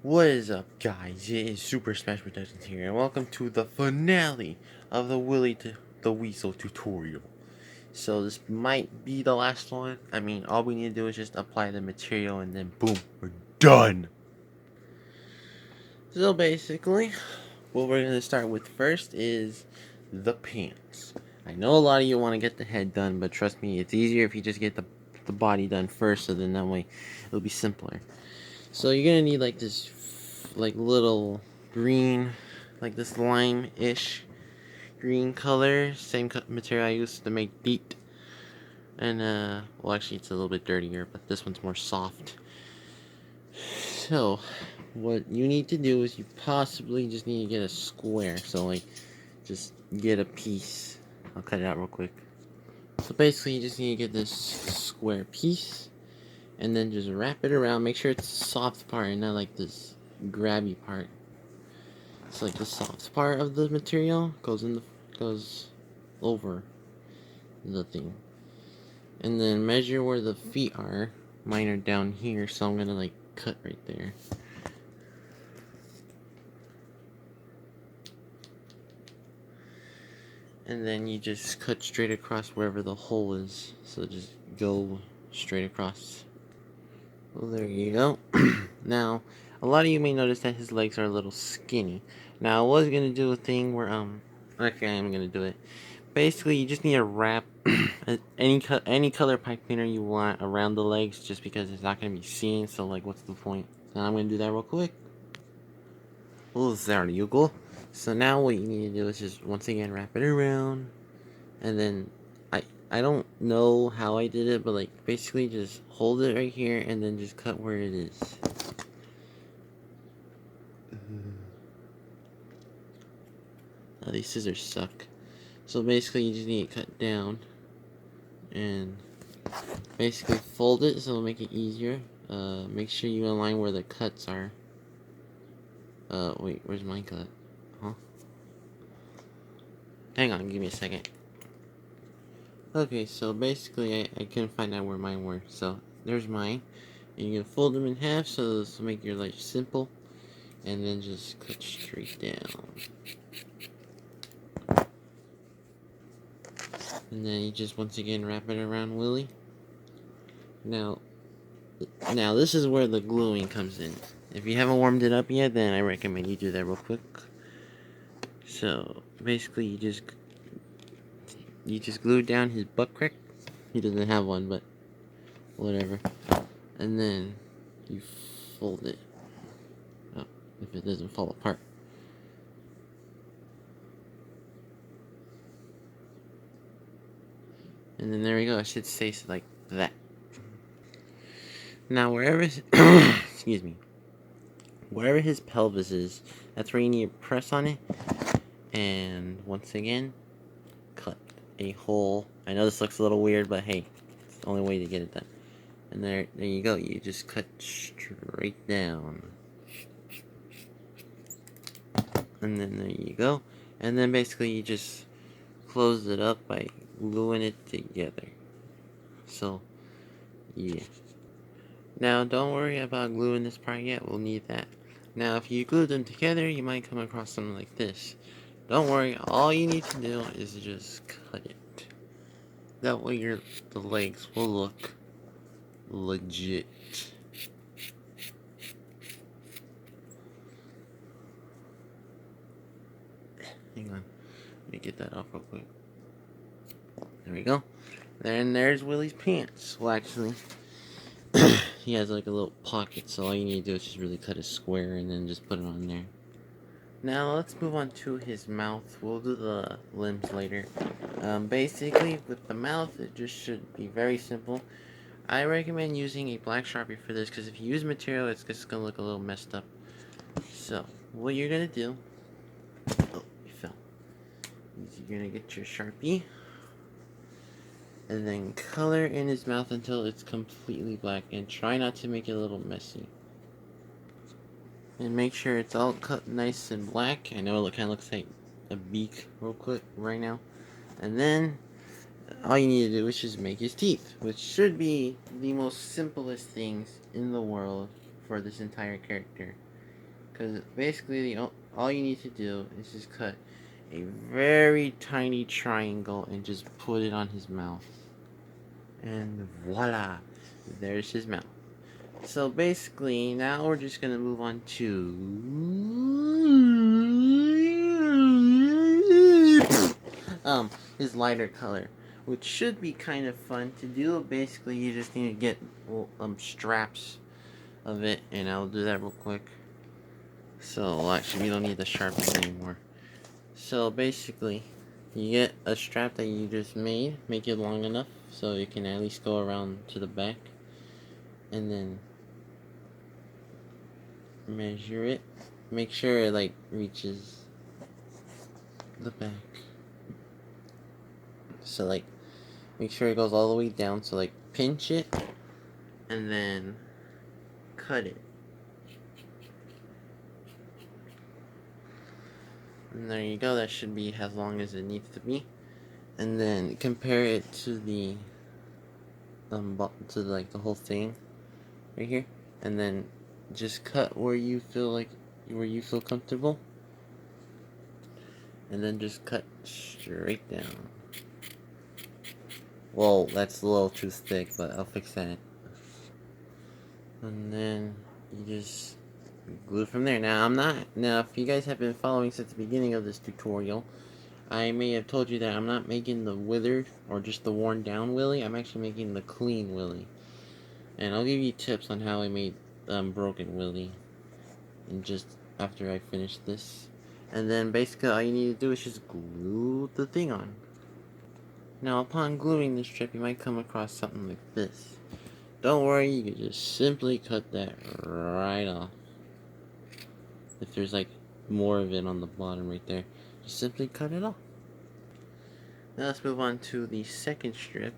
What is up, guys? It is Super Smash Productions here, and welcome to the finale of the Willy the Weasel tutorial. So this might be the last one. I mean, all we need to do is just apply the material, and then boom, we're done. So basically, what we're gonna start with first is the pants. I know a lot of you want to get the head done, but trust me, it's easier if you just get the body done first, so then that way it'll be simpler. So you're gonna need like this little green, like this lime-ish green color, same material I used to make Deet. And well, actually it's a little bit dirtier, but this one's more soft. So what you need to do is you possibly just need to get a square. So like, just get a piece. I'll cut it out real quick. So basically you just need to get this square piece, and then just wrap it around. Make sure it's the soft part and not like this grabby part. It's like the soft part of the material goes over the thing. And then measure where the feet are. Mine are down here, so I'm gonna like cut right there. And then you just cut straight across wherever the hole is. So just go straight across. Well, there you go. Now, a lot of you may notice that his legs are a little skinny. Now, I was gonna do a thing where actually I am gonna do it. Basically, you just need to wrap any color pipe cleaner you want around the legs, just because it's not gonna be seen. So, like, what's the point? So I'm gonna do that real quick. Oh, there you go. So now what you need to do is just once again wrap it around, and then I don't know how I did it, but like basically just hold it right here and then just cut where it is. Oh, these scissors suck. So basically you just need to cut down and basically fold it so it'll make it easier. Make sure you align where the cuts are. Wait, where's my cut? Huh? Hang on, give me a second. Okay, so basically I couldn't find out where mine were, so there's mine. And you can fold them in half so this will make your life simple. And then just cut straight down. And then you just once again wrap it around Willy. Now this is where the gluing comes in. If you haven't warmed it up yet, then I recommend you do that real quick. So basically you just glue down his butt crack. He doesn't have one, but whatever. And then you fold it. Oh, if it doesn't fall apart. And then there we go. It should stay like that. Now wherever excuse me, wherever his pelvis is, that's where you need to press on it. And once again, cut a hole. I know this looks a little weird, but hey, it's the only way to get it done. And there you go. You just cut straight down. And then there you go. And then basically you just close it up by gluing it together. So, yeah. Now, don't worry about gluing this part yet. We'll need that. Now, if you glue them together, you might come across something like this. Don't worry. All you need to do is just cut it. That way the legs will look legit. Hang on. Let me get that off real quick. There we go. Then there's Willy's pants. Well, actually, he has like a little pocket, so all you need to do is just really cut a square and then just put it on there. Now let's move on to his mouth. We'll do the limbs later. Basically, with the mouth, it just should be very simple. I recommend using a black Sharpie for this, because if you use material, it's just going to look a little messed up. So, what you're going to do... Oh, you fell. You're going to get your Sharpie, and then color in his mouth until it's completely black, and try not to make it a little messy. And make sure it's all cut nice and black. I know it kind of looks like a beak real quick right now. And then all you need to do is just make his teeth, which should be the most simplest things in the world for this entire character. Because basically, all you need to do is just cut a very tiny triangle and just put it on his mouth. And voila, there's his mouth. So basically, now we're just gonna move on to his lighter color, which should be kind of fun to do. Basically, you just need to get straps of it, and I'll do that real quick. So actually, we don't need the sharpness anymore. So basically, you get a strap that you just made, make it long enough so it can at least go around to the back, and then measure it. Make sure it like reaches the back. So like, make sure it goes all the way down. So like, pinch it, and then cut it. And there you go. That should be as long as it needs to be. And then compare it to the to like the whole thing right here, and then just cut where you feel comfortable, and then just cut straight down. Well, that's a little too thick, but I'll fix that. And then you just glue from there. Now if you guys have been following since the beginning of this tutorial, I may have told you that I'm not making the withered or just the worn down Willy. I'm actually making the clean Willy. And I'll give you tips on how I made broken Willy, and just after I finish this. And then basically all you need to do is just glue the thing on. Now upon gluing this strip, you might come across something like this. Don't worry, you can just simply cut that right off. If there's like more of it on the bottom right there, just simply cut it off. Now let's move on to the second strip.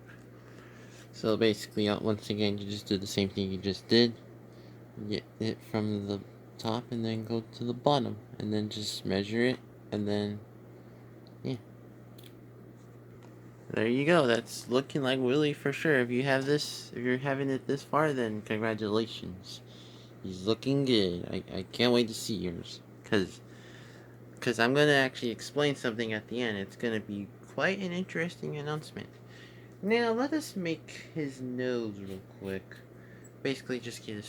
So basically, once again, you just do the same thing you just did. Get it from the top and then go to the bottom, and then just measure it, and then yeah, there you go. That's looking like Willy for sure. If you're having it this far, then congratulations. He's looking good. I can't wait to see yours, cause I'm gonna actually explain something at the end. It's gonna be quite an interesting announcement. Now let us make his nose real quick. Basically, just get a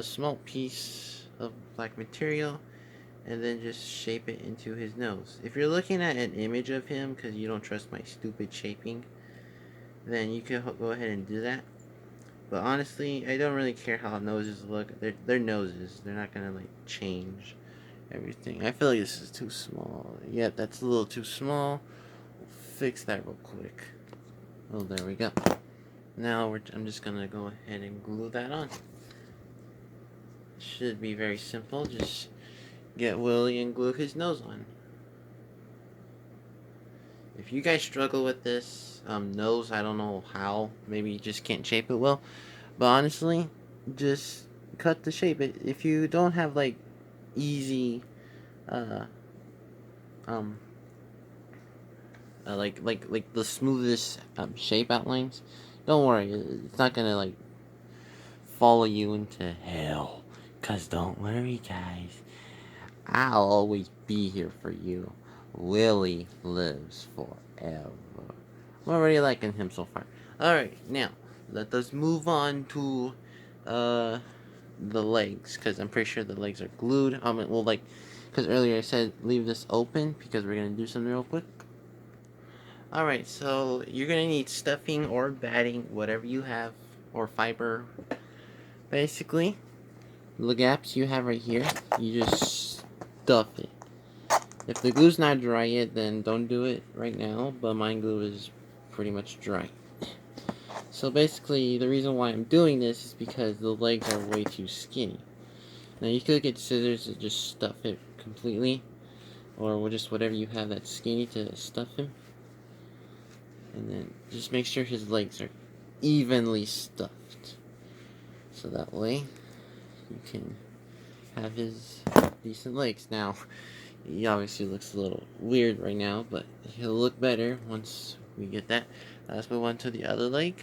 small piece of black material, and then just shape it into his nose. If you're looking at an image of him because you don't trust my stupid shaping, then you can go ahead and do that. But honestly, I don't really care how noses look. They're noses. They're not gonna like change everything. I feel like this is too small. Yep, that's a little too small. We'll fix that real quick. Oh, there we go. Now I'm just gonna go ahead and glue that on. Should be very simple. Just get Willy and glue his nose on. If you guys struggle with this nose, I don't know how. Maybe you just can't shape it well. But honestly, just cut the shape. If you don't have like easy, like the smoothest shape outlines, don't worry. It's not gonna like follow you into hell. Cause don't worry, guys. I'll always be here for you. Willy lives forever. I'm already liking him so far. Alright, now, let us move on to, the legs. Because I'm pretty sure the legs are glued. Because earlier I said leave this open. Because we're going to do something real quick. Alright, so you're going to need stuffing or batting. Whatever you have. Or fiber. Basically, the gaps you have right here, you just stuff it. If the glue's not dry yet, then don't do it right now, but mine glue is pretty much dry. So basically, the reason why I'm doing this is because the legs are way too skinny. Now you could get scissors to just stuff it completely, or just whatever you have that's skinny to stuff him. And then just make sure his legs are evenly stuffed. So that way, you can have his decent legs. Now, he obviously looks a little weird right now, but he'll look better once we get that. Let's move on to the other leg.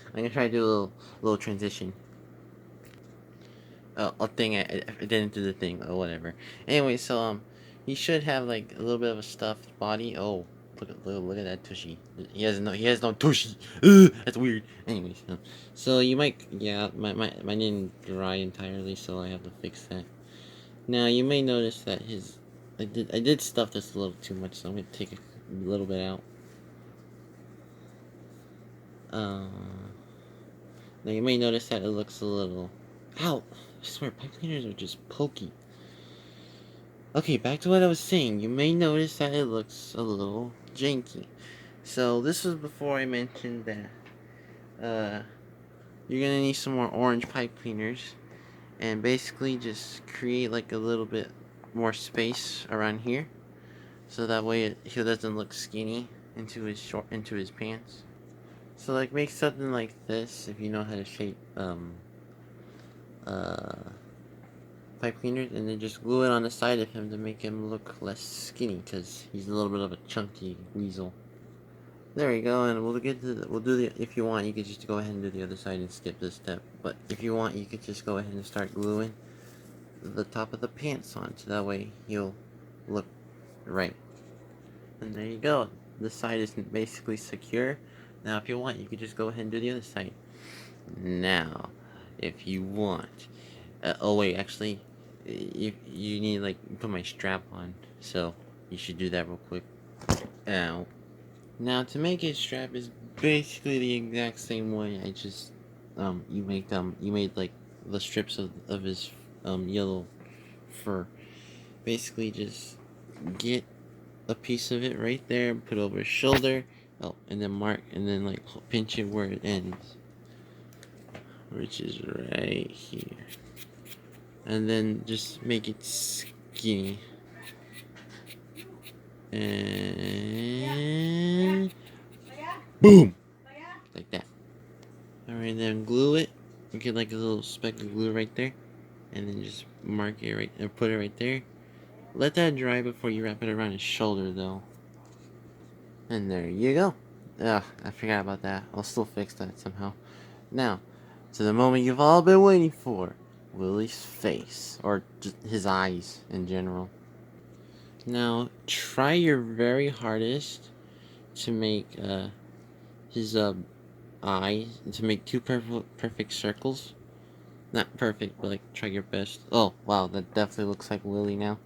I'm gonna try to do a little transition. a thing. I didn't do the thing or whatever. Anyway, so he should have like a little bit of a stuffed body. Oh, look at that tushy. He has no tushy. Ugh, that's weird. Anyways, so you might, yeah, my didn't dry entirely, so I have to fix that. Now you may notice that I did stuff this a little too much, so I'm gonna take a little bit out. Uh, Now you may notice that it looks a little, ow! I swear, pipe cleaners are just pokey. Okay, back to what I was saying. You may notice that it looks a little janky. So this was before I mentioned that you're gonna need some more orange pipe cleaners, and basically just create like a little bit more space around here, so that way he doesn't look skinny into his pants. So like make something like this if you know how to shape uh pipe cleaners, and then just glue it on the side of him to make him look less skinny, because he's a little bit of a chunky weasel. There we go, and we'll do the, if you want, you could just go ahead and do the other side and skip this step, but if you want, you could just go ahead and start gluing the top of the pants on, so that way he'll look right. And there you go, this side is basically secure. Now if you want, you could just go ahead and do the other side. Now, if you want, oh wait, actually, you need like put my strap on, so you should do that real quick. Ow. Now to make his strap is basically the exact same way. I just you made like the strips of his yellow fur. Basically, just get a piece of it right there, put over his shoulder. Oh, and then mark, and then like pinch it where it ends, which is right here. And then just make it skinny. And boom! Like that. Alright, then glue it. Get like a little speck of glue right there. And then just mark it right, and put it right there. Let that dry before you wrap it around his shoulder though. And there you go. Ugh, I forgot about that. I'll still fix that somehow. Now, to the moment you've all been waiting for. Willy's face. Or just his eyes in general. Now, try your very hardest to make his eyes, to make two perfect circles. Not perfect, but like try your best. Oh, wow, that definitely looks like Willy now.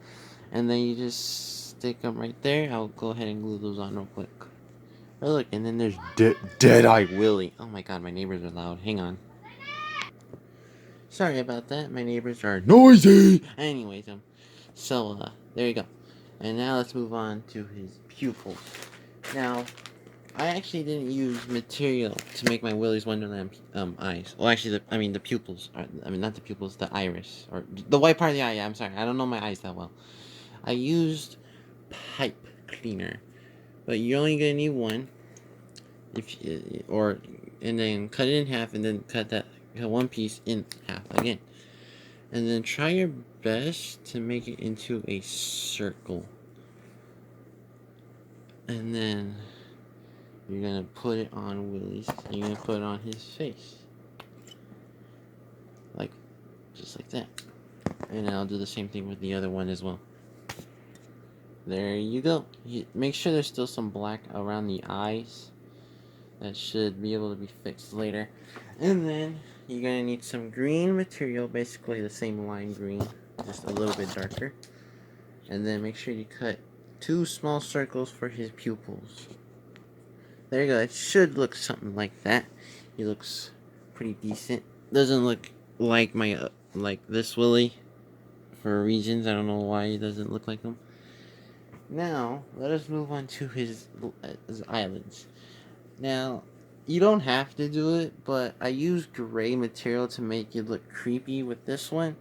And then you just stick them right there. I'll go ahead and glue those on real quick. Oh, look, and then there's Dead-Eye Willy. Oh my god, my neighbors are loud. Hang on. Sorry about that. My neighbors are noisy. Anyways, there you go. And now let's move on to his pupils. Now, I actually didn't use material to make my Willy's Wonderland eyes. Well, actually, the pupils. Not the pupils, the iris. Or the white part of the eye, yeah, I'm sorry. I don't know my eyes that well. I used pipe cleaner. But you're only going to need one. And then cut it in half, and then cut one piece in half again. And then try your best to make it into a circle. And then you're gonna put it on Willy's. You're gonna put it on his face, just like that. And I'll do the same thing with the other one as well. There you go. Make sure there's still some black around the eyes. That should be able to be fixed later. And then you're gonna need some green material, basically the same lime green, just a little bit darker. And then make sure you cut 2 small circles for his pupils. There you go. It should look something like that. He looks pretty decent. Doesn't look like like this Willy for reasons. I don't know why he doesn't look like him. Now let us move on to his eyelids. Now, you don't have to do it, but I use gray material to make it look creepy with this one.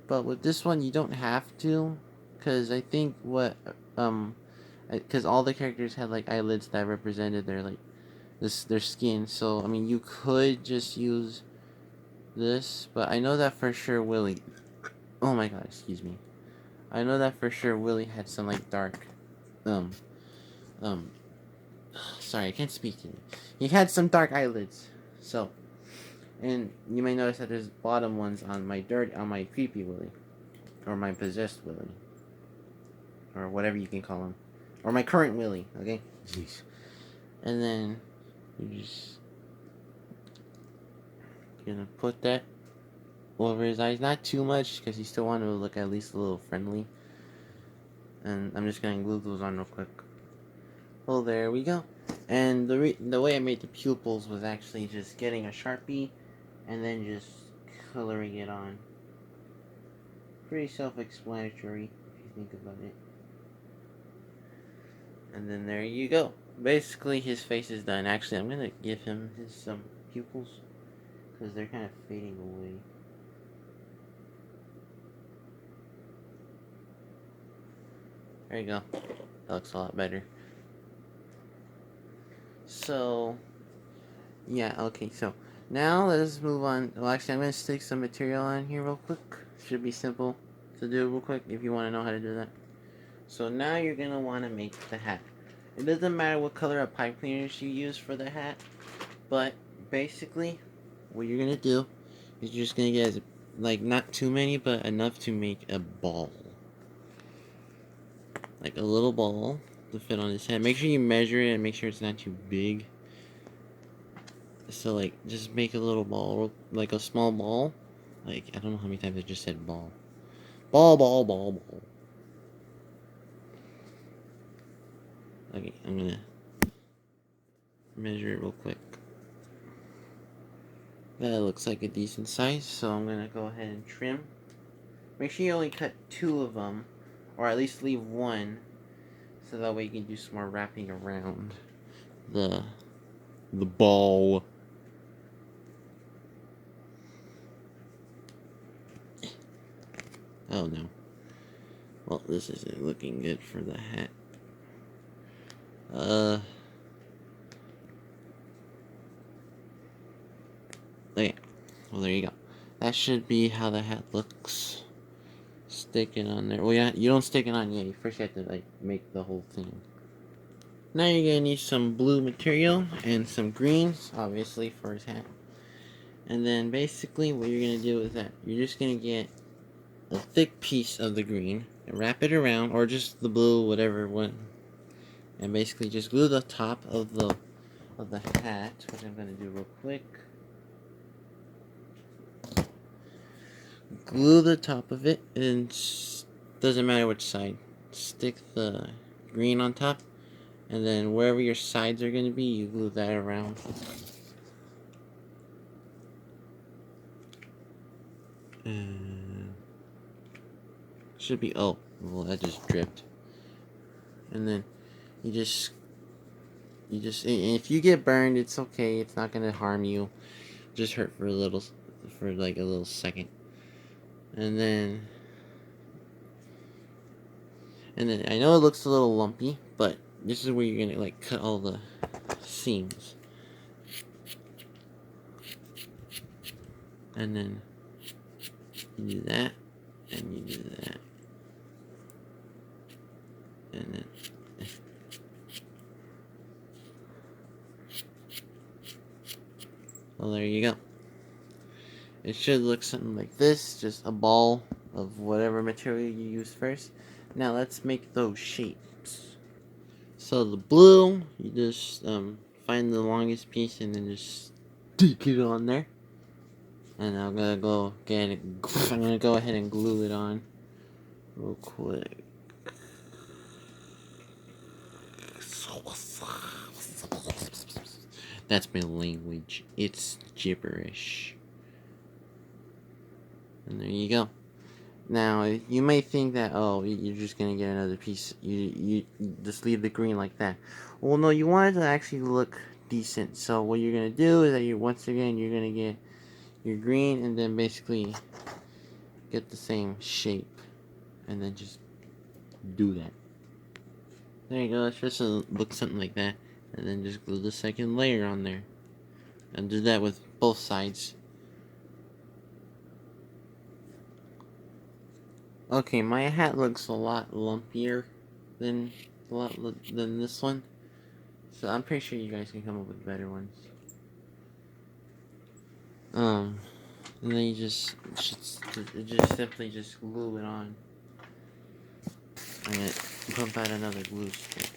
But with this one, you don't have to, because I think because all the characters had like eyelids that represented their skin. So I mean, you could just use this, but I know that for sure Willy. Oh my god, excuse me. I know that for sure Willy had some like dark, um, sorry, I can't speak to you. He had some dark eyelids, so And you may notice that there's bottom ones on my creepy Willy, or my possessed Willy, or whatever you can call him, or my current Willy. Okay. Jeez. And then you just gonna put that over his eyes, not too much, because you still want to look at least a little friendly. And I'm just gonna glue those on real quick. Well, there we go. And the way I made the pupils was actually just getting a Sharpie and then just coloring it on. Pretty self-explanatory if you think about it. And then there you go. Basically, his face is done. Actually, I'm gonna give him his pupils because they're kind of fading away. There you go. That looks a lot better. So, yeah, okay, so now let's move on. Well, actually, I'm going to stick some material on here real quick. Should be simple to do real quick if you want to know how to do that. So now you're going to want to make the hat. It doesn't matter what color of pipe cleaners you use for the hat, but basically what you're going to do is you're just going to get, like, not too many, but enough to make a ball. Like a little ball to fit on his head. Make sure you measure it and make sure it's not too big. So, like, just make a little ball, like a small ball. Like, I don't know how many times I just said ball. Ball, ball, ball, ball. Okay, I'm gonna measure it real quick. That looks like a decent size, so I'm gonna go ahead and trim. Make sure you only cut 2 of them, or at least leave 1, so that way you can do some more wrapping around the ball. Oh no. Well, this isn't looking good for the hat. Okay. Well, there you go. That should be how the hat looks. Stick it on there. Well, yeah, you don't stick it on yet. First, you have to, like, make the whole thing. Now you're gonna need some blue material and some greens, obviously, for his hat. And then, basically, what you're gonna do is that you're just gonna get a thick piece of the green and wrap it around, or just the blue, whatever one, and basically just glue the top of the hat, which I'm gonna do real quick. Glue the top of it, and doesn't matter which side. Stick the green on top, and then wherever your sides are gonna be, you glue that around. And should be, oh, well, that just dripped. And then you just, and if you get burned, it's okay. It's not gonna harm you. Just hurt for like a little second. And then I know it looks a little lumpy, but this is where you're gonna, like, cut all the seams. And then you do that, and you do that. And then well, there you go. It should look something like this, just a ball of whatever material you use first. Now let's make those shapes. So the blue, you just find the longest piece and then just stick it on there. And I'm gonna go ahead and glue it on real quick. That's my language. It's gibberish. And there you go. Now, you may think that, oh, you're just gonna get another piece. You just leave the green like that. Well, no, you want it to actually look decent. So what you're gonna do is that once again you're gonna get your green and then basically get the same shape, and then just do that. There you go. It's just look something like that, and then just glue the second layer on there, and do that with both sides. Okay, my hat looks a lot lumpier than this one, so I'm pretty sure you guys can come up with better ones. And then you just simply just glue it on, and then pump out another glue stick,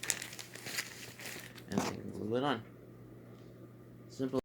and then glue it on. Simple.